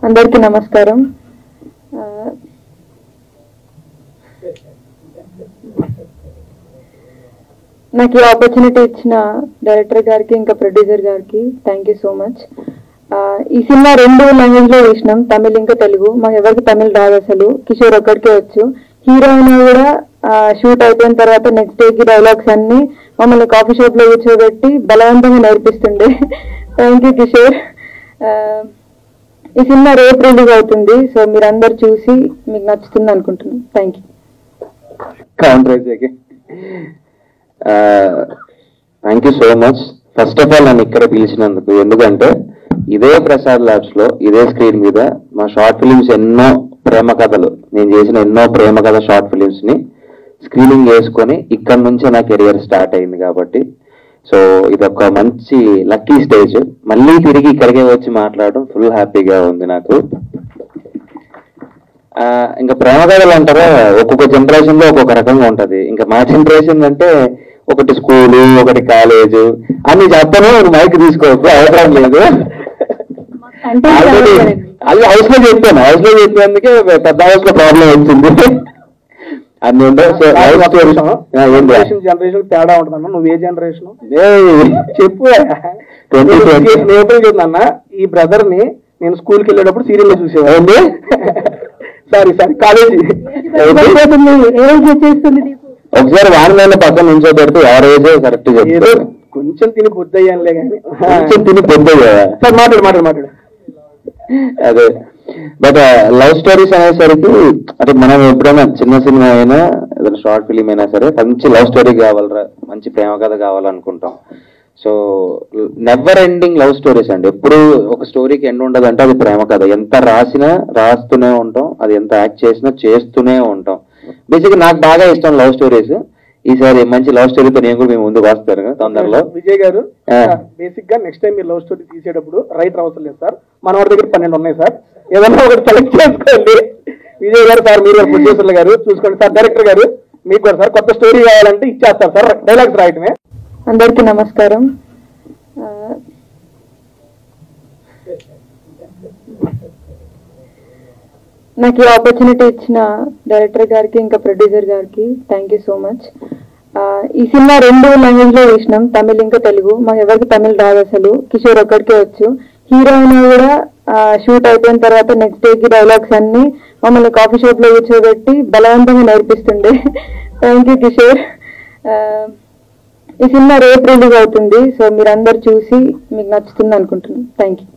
అందరికీ నమస్కారం. నాకు ఈ ఆపర్చునిటీ ఇచ్చిన డైరెక్టర్ గారికి ఇంకా ప్రొడ్యూసర్ గారికి థ్యాంక్ యూ సో మచ్. ఈ సినిమా 2 లాంగ్వేజ్లో వేసినాం, తమిళ్ ఇంకా తెలుగు. మాకు ఎవరికి తమిళ్ రాదు అసలు, కిషోర్ ఒక్కడికే వచ్చు. హీరోయిన్ కూడా షూట్ అయిపోయిన తర్వాత నెక్స్ట్ డేకి డైలాగ్స్ అన్ని మమ్మల్ని కాఫీ షాప్ లో కూర్చోబెట్టి బలవంతంగా నేర్పిస్తుండే. Thank you Kishore. ఈ సినిమా రేపు రిలీజ్ అవుతుంది, సో మీరందరూ చూసి మీకు నచ్చుతుంది అనుకుంటున్నాను. Thank you so much. First of all నన్ను ఇక్కడ పిలిచినందుకు, ఎందుకంటే ఇదే ప్రసాద్ ల్యాబ్స్ లో ఇదే స్క్రీన్ మీద మా షార్ట్ ఫిలిమ్స్ ఎన్నో ప్రేమ కథలు, నేను చేసిన ఎన్నో ప్రేమ కథ షార్ట్ ఫిలిమ్స్ ని స్క్రీనింగ్ చేసుకొని ఇక్కడ నుంచే నా కెరియర్ స్టార్ట్ అయింది. కాబట్టి సో ఇదొక మంచి లక్కీ స్టేజ్. మళ్ళీ తిరిగి ఇక్కడికే వచ్చి మాట్లాడడం ఫుల్ హ్యాపీగా ఉంది నాకు. ఇంకా ప్రేమ కథలు అంటారా, ఒక్కొక్క జనరేషన్ లో ఒక్కొక్క రకంగా ఉంటది. ఇంకా మా జనరేషన్ అంటే ఒకటి స్కూలు, ఒకటి కాలేజ్ అని చెప్పను. మైక్ తీసుకోవచ్చు, అవసరం లేదు. అది హౌస్ లో చెప్పాను, హౌస్ లో చెప్పేందుకే పెద్ద హౌస్ లో ప్రాబ్లం వచ్చింది. అన్ని జనరేషన్ తేడా ఉంటుందన్న. నువ్వు ఏ జనరేషన్ చెప్పు. నేను ఎప్పుడు చెప్తున్నా, ఈ బ్రదర్ ని నేను స్కూల్కి వెళ్ళేటప్పుడు సీరియల్ లో చూసేవాడి. సారీ కాలేజీ ఒకసారి వాహనాల పక్కన నుంచో పెడితే ఎవరేజో కరెక్ట్ చెప్తారు. కొంచెం తిని పొద్దయ్యానులే కానీ, కొంచెం తిని పొద్దయ్యా. సార్ మాట్లాడు. అదే, బట్ లవ్ స్టోరీస్ అనేసరికి అంటే మనం ఎప్పుడైనా చిన్న సినిమా అయినా ఏదైనా షార్ట్ ఫిలిం అయినా సరే మంచి లవ్ స్టోరీ కావాలరా, మంచి ప్రేమ కథ కావాలనుకుంటాం. So never ending love stories అండి. ఎప్పుడు ఒక స్టోరీకి ఎండ్ ఉండదు అంటే అది ప్రేమ కథ. ఎంత రాసినా రాస్తూనే ఉంటాం, అది ఎంత యాక్ట్ చేసినా చేస్తూనే ఉంటాం. బేసిక్గా నాకు బాగా ఇష్టం లవ్ స్టోరీస్. ఈసారి మంచి లవ్ స్టోరీతో నేను కూడా మేము ముందుకు వస్తారు కదా తొందరలో. విజయ్ గారు, బేసిక్ గా నెక్స్ట్ టైం మీరు లవ్ స్టోరీ తీసేటప్పుడు రైటర్ అవసరం లేదు సార్, మన వాడి దగ్గర 12 ఉన్నాయి సార్, ఏదన్నా ఒకటి సెలెక్ట్ చేసుకోండి. విజయ్ గారు సార్, మీరు ప్రొడ్యూసర్లు గారు చూసుకోండి సార్, డైరెక్టర్ గారు మీకు కూడా సార్ కొత్త స్టోరీ కావాలంటే ఇచ్చేస్తారు సార్, డైలాగ్స్ రాయటమే. అందరికీ నమస్కారం. నాకు ఈ ఆపర్చునిటీ ఇచ్చిన డైరెక్టర్ గారికి ఇంకా ప్రొడ్యూసర్ గారికి థ్యాంక్ యూ సో మచ్. ఈ సినిమా 2 లాంగ్వేజ్లో వేసినాం, తమిళ్ ఇంకా తెలుగు. మాకు ఎవరికి తమిళ్ రాదు అసలు, కిషోర్ ఒక్కడికే వచ్చు. హీరోయిన్ కూడా షూట్ అయిపోయిన తర్వాత నెక్స్ట్ డేకి డైలాగ్స్ అన్ని మమ్మల్ని కాఫీ షాప్ లో కూర్చోబెట్టి బలవంతంగా నేర్పిస్తుండే. Thank you Kishore. ఈ సినిమా రేపు రిలీజ్ అవుతుంది, సో మీరందరూ చూసి మీకు నచ్చుతుంది అనుకుంటున్నాను. Thank you.